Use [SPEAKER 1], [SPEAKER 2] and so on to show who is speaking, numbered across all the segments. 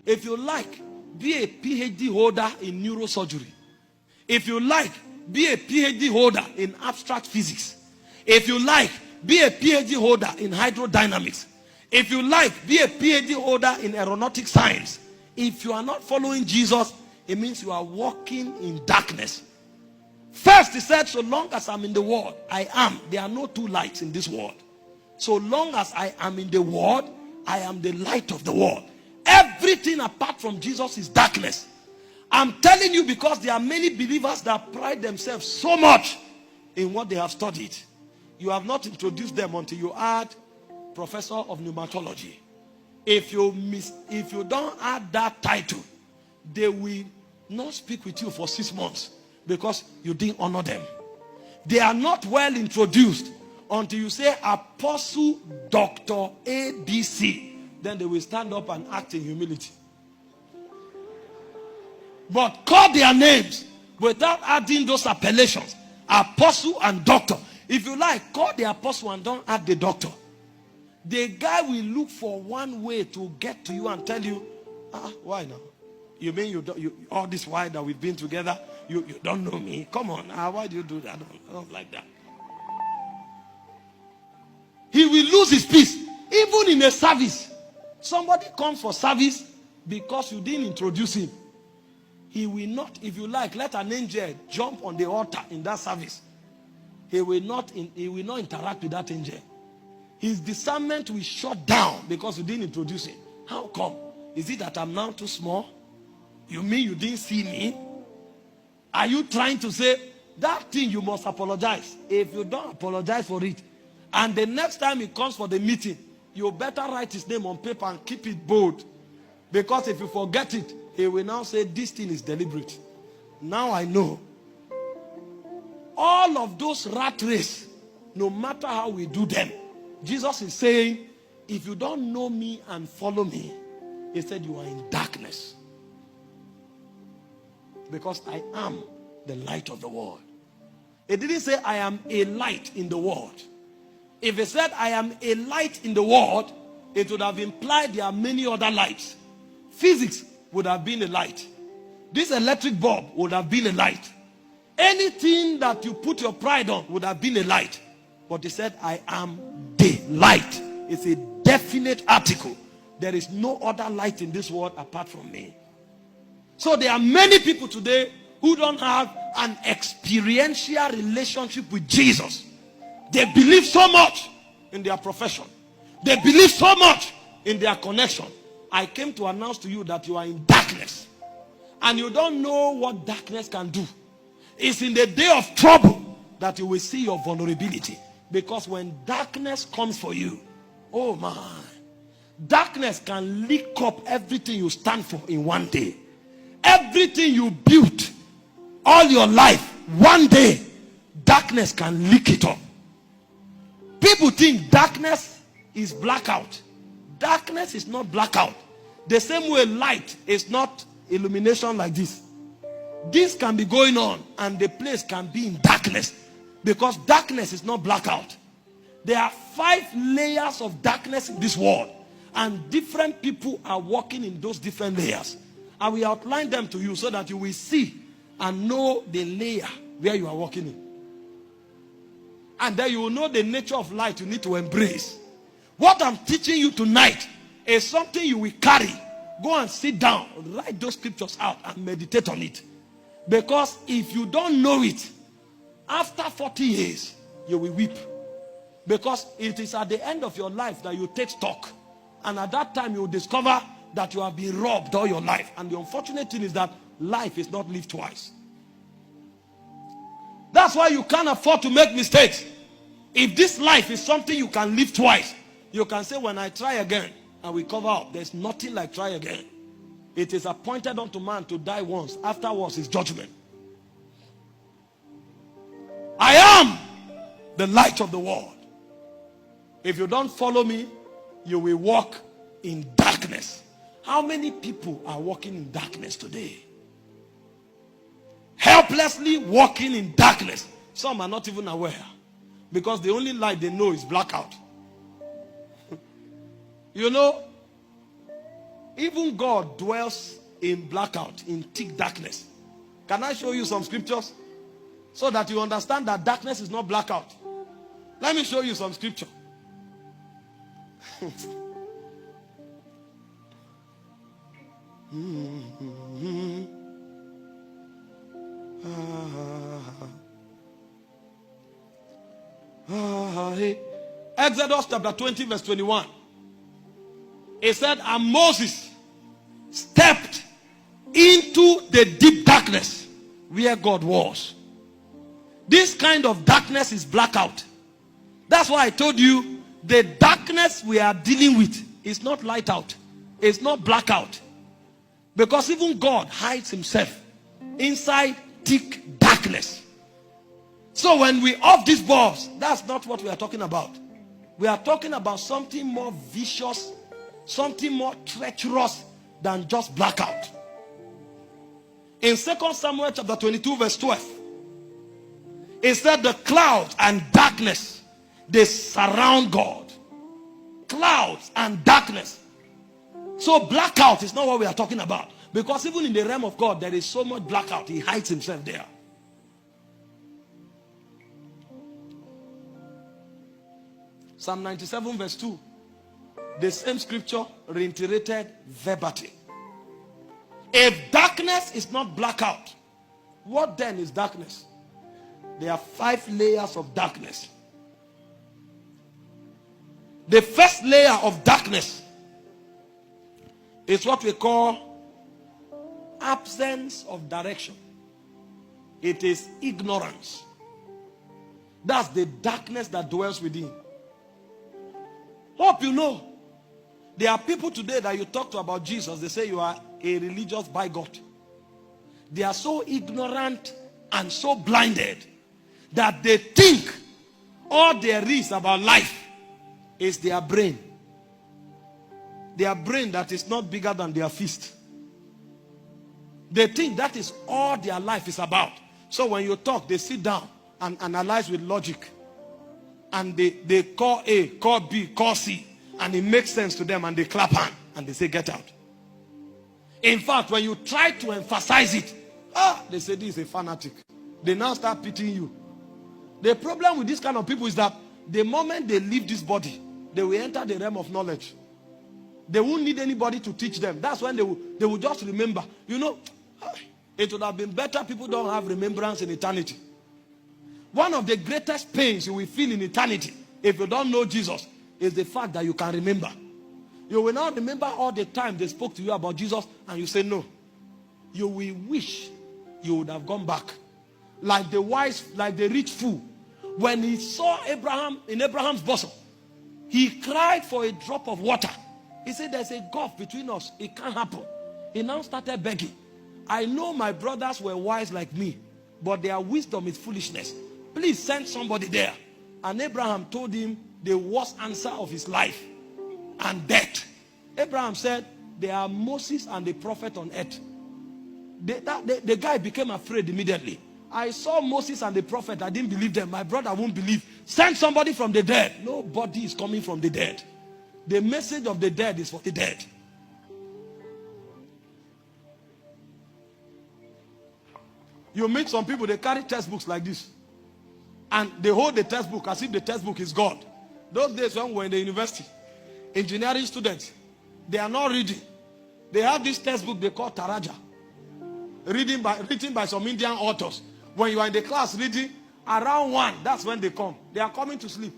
[SPEAKER 1] If you like, be a PhD holder in neurosurgery. If you like, be a PhD holder in abstract physics. If you like, be a PhD holder in hydrodynamics. If you like, be a PhD holder in aeronautic science. If you are not following Jesus, it means you are walking in darkness. First, he said, so long as I'm in the world, I am. There are no two lights in this world. So long as I am in the world, I am the light of the world. Everything apart from Jesus is darkness. I'm telling you because there are many believers that pride themselves so much in what they have studied. You have not introduced them until you add professor of pneumatology. If you don't add that title, they will not speak with you for 6 months because you didn't honor them. They are not well introduced until you say Apostle Dr. ABC. Then they will stand up and act in humility. But call their names without adding those appellations. Apostle and doctor. If you like, call the apostle and don't add the doctor. The guy will look for one way to get to you and tell you, why now? You mean you all this while that we've been together, you don't know me? Come on, why do you do that? I don't like that. He will lose his peace. Even in a service. Somebody comes for service because you didn't introduce him. He will not, if you like, let an angel jump on the altar in that service. He will not interact with that angel. His discernment will shut down because you didn't introduce him. How come? Is it that I'm now too small? You mean you didn't see me? Are you trying to say that thing you must apologize? If you don't apologize for it, and the next time he comes for the meeting, you better write his name on paper and keep it bold. Because if you forget it, he will now say this thing is deliberate. Now I know. All of those rat race, no matter how we do them, Jesus is saying, if you don't know me and follow me, he said you are in darkness. Because I am the light of the world. It didn't say I am a light in the world. If he said I am a light in the world, it would have implied there are many other lights. Physics would have been a light. This electric bulb would have been a light. Anything that you put your pride on would have been a light. But he said, I am the light. It's a definite article. There is no other light in this world apart from me. So there are many people today who don't have an experiential relationship with Jesus. They believe so much in their profession. They believe so much in their connection. I came to announce to you that you are in darkness. And you don't know what darkness can do. It's in the day of trouble that you will see your vulnerability. Because when darkness comes for you, oh man, darkness can leak up everything you stand for in one day. Everything you built all your life, one day, darkness can leak it up. People think darkness is blackout. Darkness is not blackout. The same way light is not illumination like this. This can be going on and the place can be in darkness. Because darkness is not blackout. There are 5 layers of darkness in this world. And different people are walking in those different layers. I will outline them to you so that you will see and know the layer where you are walking in. And then you will know the nature of light you need to embrace. What I'm teaching you tonight is something you will carry. Go and sit down, write those scriptures out and meditate on it. Because if you don't know it, after 40 years, you will weep. Because it is at the end of your life that you take stock. And at that time, you will discover that you have been robbed all your life. And the unfortunate thing is that life is not lived twice. That's why you can't afford to make mistakes. If this life is something you can live twice, you can say, when I try again, and we cover up. There's nothing like try again. It is appointed unto man to die once. Afterwards is judgment. I am the light of the world. If you don't follow me, you will walk in darkness. How many people are walking in darkness today? Helplessly walking in darkness. Some are not even aware. Because the only light they know is blackout. You know, Even God dwells in blackout, in thick darkness. Can I show you some scriptures so that you understand that darkness is not blackout? Let me show you some scripture. Exodus chapter 20 verse 21. It said, and Moses stepped into the deep darkness where God was. This kind of darkness is blackout. That's why I told you the darkness we are dealing with is not light out. It's not blackout. Because even God hides himself inside thick darkness. So when we off these bulbs, that's not what we are talking about. We are talking about something more vicious, something more treacherous than just blackout. In 2 Samuel chapter 22 verse 12, it said the clouds and darkness, they surround God. Clouds and darkness. So blackout is not what we are talking about. Because even in the realm of God, there is so much blackout. He hides himself there. Psalm 97 verse 2. The same scripture reiterated verbatim. If darkness is not blackout, what then is darkness? There are 5 layers of darkness. The first layer of darkness is what we call absence of direction. It is ignorance. That's the darkness that dwells within. Hope you know. There are people today that you talk to about Jesus, they say you are a religious bigot. They are so ignorant and so blinded that they think all there is about life is their brain. Their brain that is not bigger than their fist. They think that is all their life is about. So when you talk, they sit down and analyze with logic. And they call A, call B, call C. And it makes sense to them and they clap hand and they say get out. In fact, when you try to emphasize it, they say this is a fanatic. They now start pitying you. The problem with this kind of people is that the moment they leave this body, they will enter the realm of knowledge. They won't need anybody to teach them. That's when they will just remember. You know, it would have been better people don't have remembrance in eternity. One of the greatest pains you will feel in eternity if you don't know Jesus is the fact that you can remember. You will not remember all the time they spoke to you about Jesus and you say no. You will wish you would have gone back. Like the wise, like the rich fool. When he saw Abraham in Abraham's bosom, he cried for a drop of water. He said there's a gulf between us. It can't happen. He now started begging. I know my brothers were wise like me, but their wisdom is foolishness. Please send somebody there. And Abraham told him the worst answer of his life and death. Abraham said, there are Moses and the prophet on earth. The guy became afraid immediately. I saw Moses and the prophet. I didn't believe them. My brother won't believe. Send somebody from the dead. Nobody is coming from the dead. The message of the dead is for the dead. You meet some people, they carry textbooks like this. And they hold the textbook as if the textbook is God. Those days when we were in the university, engineering students, they are not reading. They have this textbook they call Taraja. Written by some Indian authors. When you are in the class reading, around 1, that's when they come. They are coming to sleep.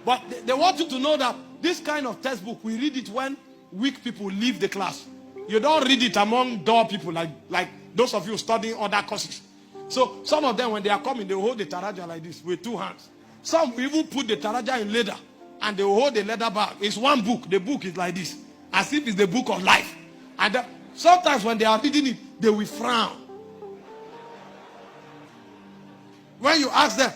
[SPEAKER 1] But they want you to know that this kind of textbook, we read it when weak people leave the class. You don't read it among dull people like those of you studying other courses. So some of them, when they are coming, they hold the Taraja like this with 2 hands. Some will even put the Taraja in leather and they will hold the leather bag. It's one book. The book is like this, as if it's the book of life. And sometimes when they are reading it, they will frown. When you ask them,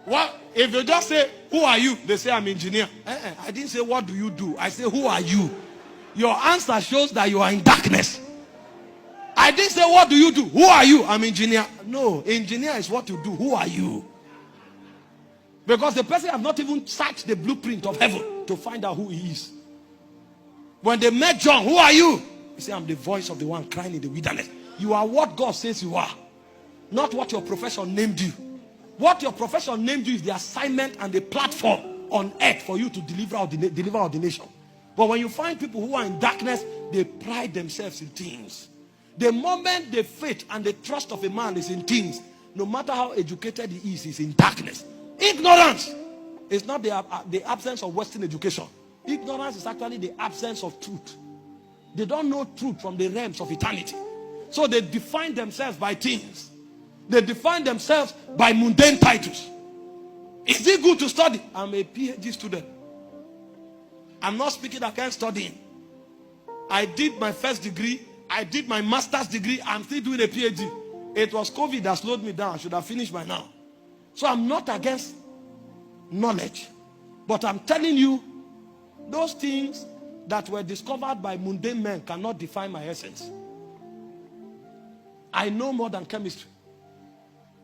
[SPEAKER 1] what if you just say, who are you? They say, I'm engineer. I didn't say, what do you do? I say, who are you? Your answer shows that you are in darkness. I didn't say, what do you do? Who are you? I'm engineer. No, engineer is what you do. Who are you? Because the person has not even searched the blueprint of heaven to find out who he is. When they met John, who are you? He said, I'm the voice of the one crying in the wilderness. You are what God says you are, not what your profession named you. What your profession named you is the assignment and the platform on earth for you to deliver ordination. But when you find people who are in darkness, they pride themselves in things. The moment the faith and the trust of a man is in things, no matter how educated he is, he's in darkness. Ignorance is not the absence of Western education. Ignorance is actually the absence of truth. They don't know truth from the realms of eternity. So they define themselves by things. They define themselves by mundane titles. Is it good to study? I'm a PhD student. I'm not speaking against studying. I did my first degree. I did my master's degree. I'm still doing a PhD. It was COVID that slowed me down. I should have finished by now. So I'm not against knowledge. But I'm telling you, those things that were discovered by mundane men cannot define my essence. I know more than chemistry.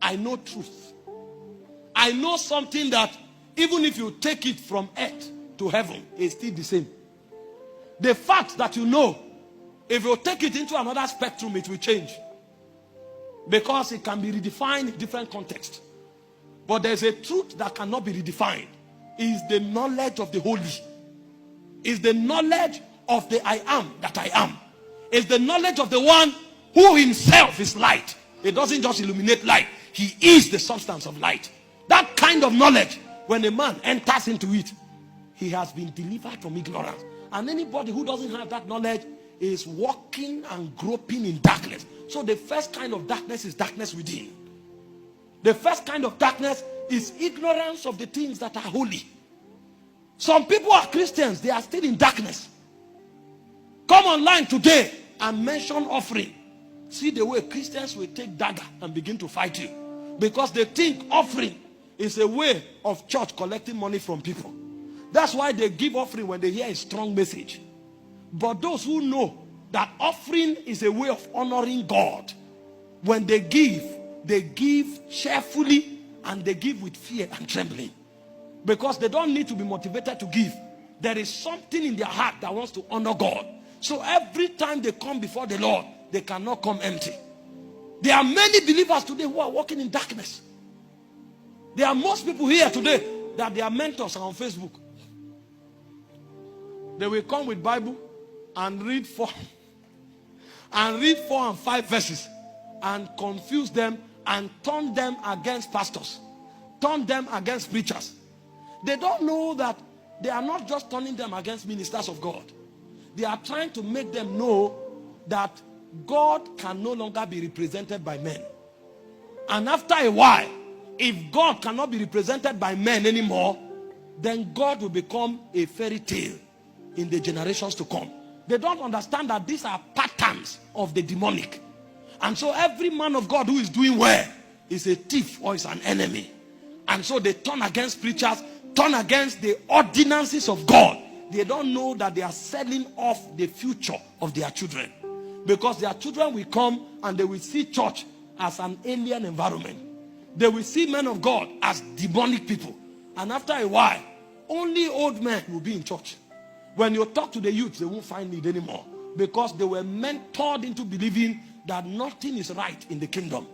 [SPEAKER 1] I know truth. I know something that even if you take it from earth to heaven, it's still the same. The fact that you know, if you take it into another spectrum, it will change. Because it can be redefined in different contexts. But there's a truth that cannot be redefined. It's the knowledge of the holy. It's the knowledge of the I am that I am. It's the knowledge of the one who himself is light. It doesn't just illuminate light. He is the substance of light. That kind of knowledge, when a man enters into it, he has been delivered from ignorance. And anybody who doesn't have that knowledge is walking and groping in darkness. So the first kind of darkness is darkness within. The first kind of darkness is ignorance of the things that are holy. Some people are Christians, they are still in darkness. Come online today and mention offering. See the way Christians will take dagger and begin to fight you. Because they think offering is a way of church collecting money from people. That's why they give offering when they hear a strong message. But those who know that offering is a way of honoring God, when they give cheerfully and they give with fear and trembling. Because they don't need to be motivated to give. There is something in their heart that wants to honor God. So every time they come before the Lord, they cannot come empty. There are many believers today who are walking in darkness. There are most people here today that their mentors are on Facebook. They will come with Bible and read 4 and 5 verses and confuse them and turn them against pastors, turn them against preachers. They don't know that they are not just turning them against ministers of God. They are trying to make them know that God can no longer be represented by men. And after a while, if God cannot be represented by men anymore, then God will become a fairy tale in the generations to come. They don't understand that these are patterns of the demonic. And so every man of God who is doing well is a thief or is an enemy. And so they turn against preachers, turn against the ordinances of God. They don't know that they are selling off the future of their children. Because their children will come and they will see church as an alien environment. They will see men of God as demonic people. And after a while, only old men will be in church. When you talk to the youth, they won't find need anymore. Because they were mentored into believing that nothing is right in the kingdom.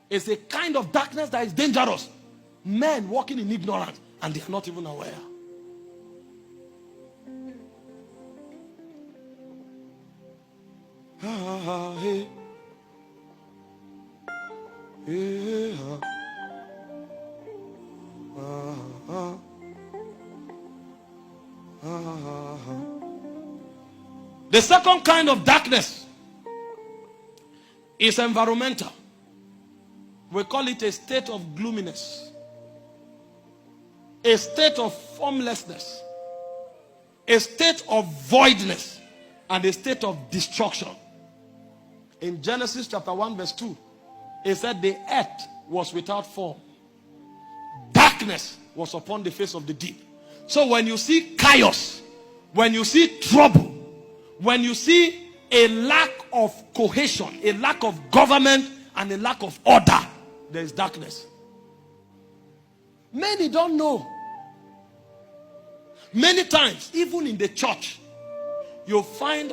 [SPEAKER 1] It's a kind of darkness that is dangerous. Men walking in ignorance and they are not even aware. Hey. Yeah. The second kind of darkness is environmental. We call it a state of gloominess, a state of formlessness, a state of voidness, and a state of destruction. In Genesis chapter 1 verse 2, it said the earth was without form. Darkness was upon the face of the deep. So when you see chaos, when you see trouble, when you see a lack of cohesion, a lack of government, and a lack of order, there is darkness. Many don't know. Many times, even in the church, you'll find